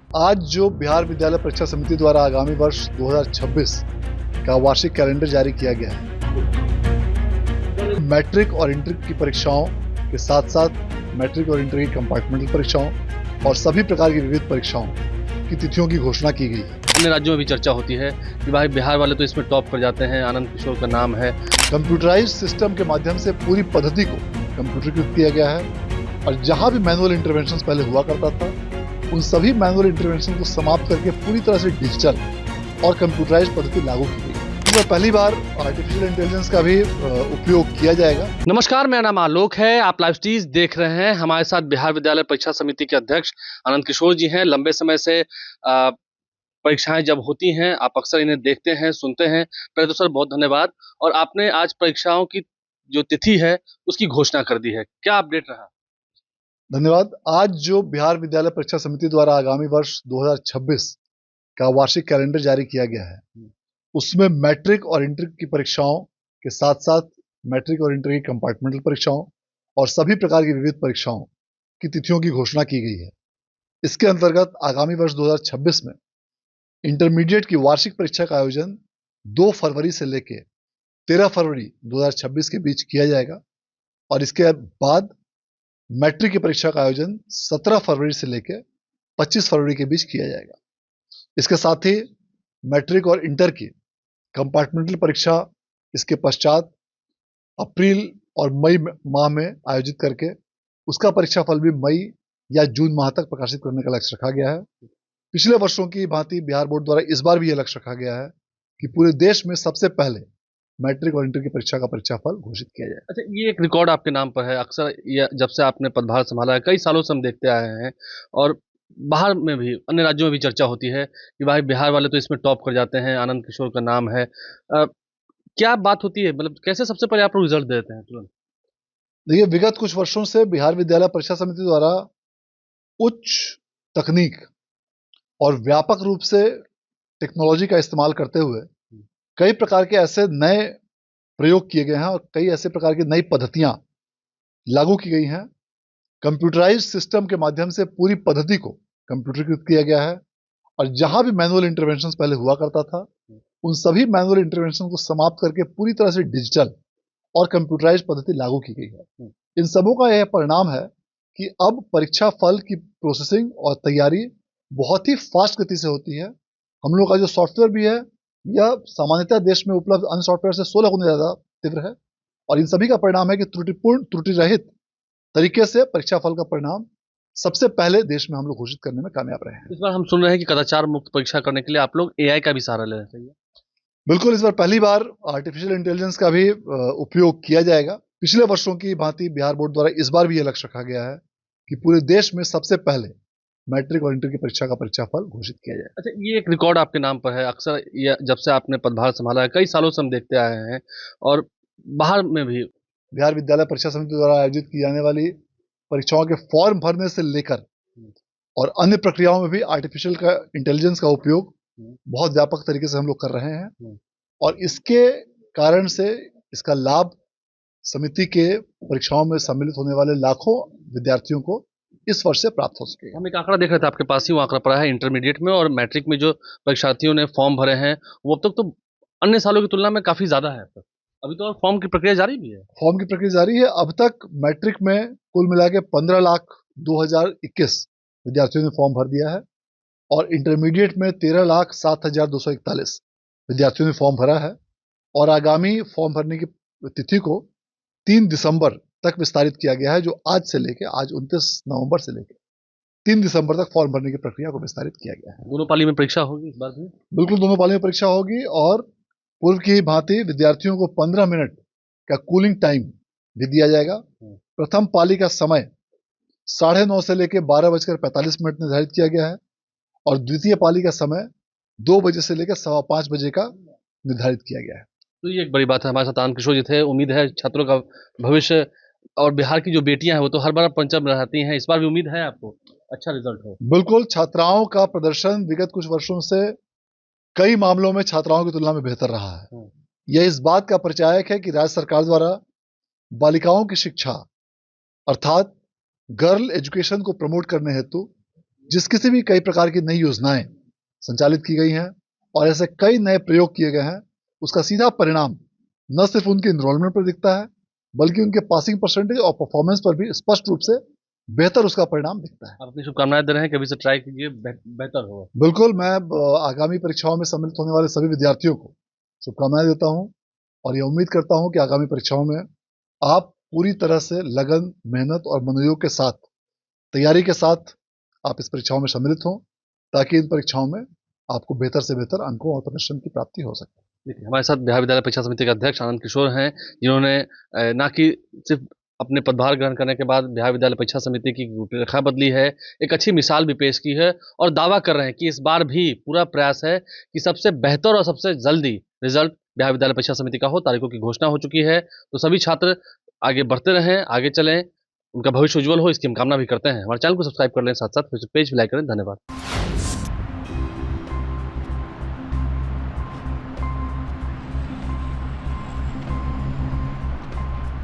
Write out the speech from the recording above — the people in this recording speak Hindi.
आज जो बिहार विद्यालय परीक्षा समिति द्वारा आगामी वर्ष 2026 का वार्षिक कैलेंडर जारी किया गया है, मैट्रिक और इंटर की परीक्षाओं के साथ साथ मैट्रिक और इंटर की कंपार्टमेंटल परीक्षाओं और सभी प्रकार की विविध परीक्षाओं की तिथियों की घोषणा की गई है। अन्य राज्यों में भी चर्चा होती है कि भाई बिहार वाले तो इसमें टॉप कर जाते हैं, आनंद किशोर का नाम है। कंप्यूटराइज्ड सिस्टम के माध्यम से पूरी पद्धति को कंप्यूटरीकृत किया गया है और जहां भी मैनुअल इंटरवेंशन पहले हुआ करता था, उन सभी मैनुअल इंटरवेंशन को समाप्त करके पूरी तरह से डिजिटल और कंप्यूटराइज्ड पद्धति लागू की गई है। पहली बार आर्टिफिशियल इंटेलिजेंस का भी उपयोग किया जाएगा। नमस्कार, मेरा नाम आलोक है। आप लाइव स्ट्रीज देख रहे हैं। हमारे साथ बिहार विद्यालय परीक्षा समिति के अध्यक्ष आनंद किशोर जी हैं। लंबे समय से परीक्षाएं जब होती हैं आप अक्सर इन्हें देखते हैं, सुनते हैं। पहले तो सर बहुत धन्यवाद। और आपने आज परीक्षाओं की जो तिथि है उसकी घोषणा कर दी है, क्या अपडेट रहा? धन्यवाद। आज जो बिहार विद्यालय परीक्षा समिति द्वारा आगामी वर्ष 2026 का वार्षिक कैलेंडर जारी किया गया है, उसमें मैट्रिक और इंटर की परीक्षाओं के साथ साथ मैट्रिक और इंटर की कंपार्टमेंटल परीक्षाओं और सभी प्रकार की विविध परीक्षाओं की तिथियों की घोषणा की गई है। इसके अंतर्गत आगामी वर्ष 2026 में इंटरमीडिएट की वार्षिक परीक्षा का आयोजन 2 फरवरी से लेकर 13 फरवरी 2026 के बीच किया जाएगा और इसके बाद मैट्रिक की परीक्षा का आयोजन 17 फरवरी से लेकर 25 फरवरी के बीच किया जाएगा। इसके साथ ही मैट्रिक और इंटर की कंपार्टमेंटल परीक्षा इसके पश्चात अप्रैल और मई माह में आयोजित करके उसका परीक्षा फल भी मई या जून माह तक प्रकाशित करने का लक्ष्य रखा गया है। पिछले वर्षों की भांति बिहार बोर्ड द्वारा इस बार भी यह लक्ष्य रखा गया है कि पूरे देश में सबसे पहले मैट्रिक और इंटर की परीक्षा का परीक्षाफल घोषित किया जाए। अच्छा, ये एक रिकॉर्ड आपके नाम पर है। अक्सर जब से आपने पदभार संभाला है, कई सालों से हम देखते आए हैं और बाहर में भी, अन्य राज्यों में भी चर्चा होती है कि भाई बिहार वाले तो इसमें टॉप कर जाते हैं, आनंद किशोर का नाम है। क्या बात होती है, मतलब कैसे सबसे पहले आप रिजल्ट देते हैं तुरंत? देखिए, विगत कुछ वर्षों से बिहार विद्यालय परीक्षा समिति द्वारा उच्च तकनीक और व्यापक रूप से टेक्नोलॉजी का इस्तेमाल करते हुए कई प्रकार के ऐसे नए प्रयोग किए गए हैं और कई ऐसे प्रकार की नई पद्धतियां लागू की गई हैं। कंप्यूटराइज्ड सिस्टम के माध्यम से पूरी पद्धति को कंप्यूटरीकृत किया गया है और जहां भी मैनुअल इंटरवेंशन पहले हुआ करता था, उन सभी मैनुअल इंटरवेंशन को समाप्त करके पूरी तरह से डिजिटल और कंप्यूटराइज्ड पद्धति लागू की गई है। इन सबों का यह परिणाम है कि अब परीक्षा फल की प्रोसेसिंग और तैयारी बहुत ही फास्ट गति से होती है। हम लोग का जो सॉफ्टवेयर भी है यह सामान्यतः देश में उपलब्ध अन्य सॉफ्टवेयर से 16 गुना ज्यादा तीव्र है और इन सभी का परिणाम है कि त्रुटि रहित तरीके से परीक्षा फल का परिणाम सबसे पहले देश में हम लोग घोषित करने में कामयाब रहे हैं। इस बार हम सुन रहे हैं कि कदाचार मुक्त परीक्षा करने के लिए आप लोग एआई का भी सहारा ले रहे हैं। बिल्कुल, इस बार पहली बार आर्टिफिशियल इंटेलिजेंस का भी उपयोग किया जाएगा। पिछले वर्षों की भांति बिहार बोर्ड द्वारा इस बार भी यह लक्ष्य रखा गया है कि पूरे देश में सबसे पहले मैट्रिक और इंटर की परीक्षा का परीक्षाफल घोषित किया जाए। अच्छा, ये एक रिकॉर्ड आपके नाम पर है। अक्सर जब से आपने पदभार संभाला है, कई सालों से हम देखते आए हैं और बाहर में भी बिहार विद्यालय परीक्षा समिति द्वारा आयोजित की जाने वाली परीक्षाओं के फॉर्म भरने से लेकर और अन्य प्रक्रियाओं में भी आर्टिफिशियल का इंटेलिजेंस का उपयोग बहुत व्यापक तरीके से हम लोग कर रहे हैं और इसके कारण से इसका लाभ समिति के परीक्षाओं में सम्मिलित होने वाले लाखों विद्यार्थियों को इस वर्ष से प्राप्त हो सके। हम एक आंकड़ा देख रहे थे, आपके पास ही वो आंकड़ा पड़ा है। इंटरमीडिएट में और मैट्रिक में जो परीक्षार्थियों ने फॉर्म भरे हैं वो अब तक तो अन्य सालों की तुलना में काफी ज्यादा है। अभी तो और फॉर्म की प्रक्रिया जारी भी है। फॉर्म की प्रक्रिया जारी है। अब तक मैट्रिक में कुल मिला के 15,02,021 विद्यार्थियों ने फॉर्म भर दिया है और इंटरमीडिएट में 13,07,241 विद्यार्थियों ने फॉर्म भरा है और आगामी फॉर्म भरने की तिथि को 3 दिसंबर तक विस्तारित किया गया है, जो आज 29 नवंबर से लेकर 3 दिसंबर तक फॉर्म भरने की प्रक्रिया को विस्तारित किया गया है। दोनों पाली में परीक्षा होगी इस बार भी? बिल्कुल, दोनों पाली में परीक्षा होगी और पूर्व की भांति विद्यार्थियों को 15 मिनट का कूलिंग टाइम भी दिया जाएगा। प्रथम पाली का समय 9:30 से लेकर 12:45 निर्धारित किया गया है और द्वितीय पाली का समय 2 बजे से लेकर 5:15 बजे का निर्धारित किया गया है। तो ये एक बड़ी बात है। हमारे साथ आनंद किशोर जी थे। उम्मीद है छात्रों का भविष्य और बिहार की जो बेटियां हैं वो तो हर बार पंचम रहती हैं, इस बार भी उम्मीद है आपको अच्छा रिजल्ट हो? बिल्कुल, छात्राओं का प्रदर्शन विगत कुछ वर्षों से कई मामलों में छात्राओं की तुलना में बेहतर रहा है। यह इस बात का परिचायक है कि राज्य सरकार द्वारा बालिकाओं की शिक्षा अर्थात गर्ल एजुकेशन को प्रमोट करने हेतु जिस किसी भी कई प्रकार की नई योजनाएं संचालित की गई हैं और ऐसे कई नए प्रयोग किए गए हैं, उसका सीधा परिणाम न सिर्फ उनके इनरोलमेंट पर दिखता है, बल्कि उनके पासिंग परसेंटेज और परफॉर्मेंस पर भी स्पष्ट रूप से बेहतर उसका परिणाम दिखता है। आप अपनी शुभकामनाएं दे रहे हैं, कभी से ट्राई कीजिए, बेहतर होगा। बिल्कुल, मैं आगामी परीक्षाओं में सम्मिलित होने वाले सभी विद्यार्थियों को शुभकामनाएं देता हूं और ये उम्मीद करता हूं कि आगामी परीक्षाओं में आप पूरी तरह से लगन, मेहनत और मनोयोग के साथ, तैयारी के साथ आप इस परीक्षाओं में सम्मिलित हों, ताकि इन परीक्षाओं में आपको बेहतर से बेहतर अंकों और प्रदर्शन की प्राप्ति हो सके। देखिए, हमारे साथ बिहार विद्यालय परीक्षा समिति के अध्यक्ष आनंद किशोर हैं, जिन्होंने ना कि सिर्फ अपने पदभार ग्रहण करने के बाद बिहार विद्यालय परीक्षा समिति की रूपरेखा बदली है, एक अच्छी मिसाल भी पेश की है और दावा कर रहे हैं कि इस बार भी पूरा प्रयास है कि सबसे बेहतर और सबसे जल्दी रिजल्ट बिहार विद्यालय परीक्षा समिति का हो। तारीखों की घोषणा हो चुकी है, तो सभी छात्र आगे बढ़ते रहें, आगे चलें, उनका भविष्य उज्जवल हो, इसकी हम कामना भी करते हैं। हमारे चैनल को सब्सक्राइब कर लें, साथ साथ पेज भी लाइक करें। धन्यवाद।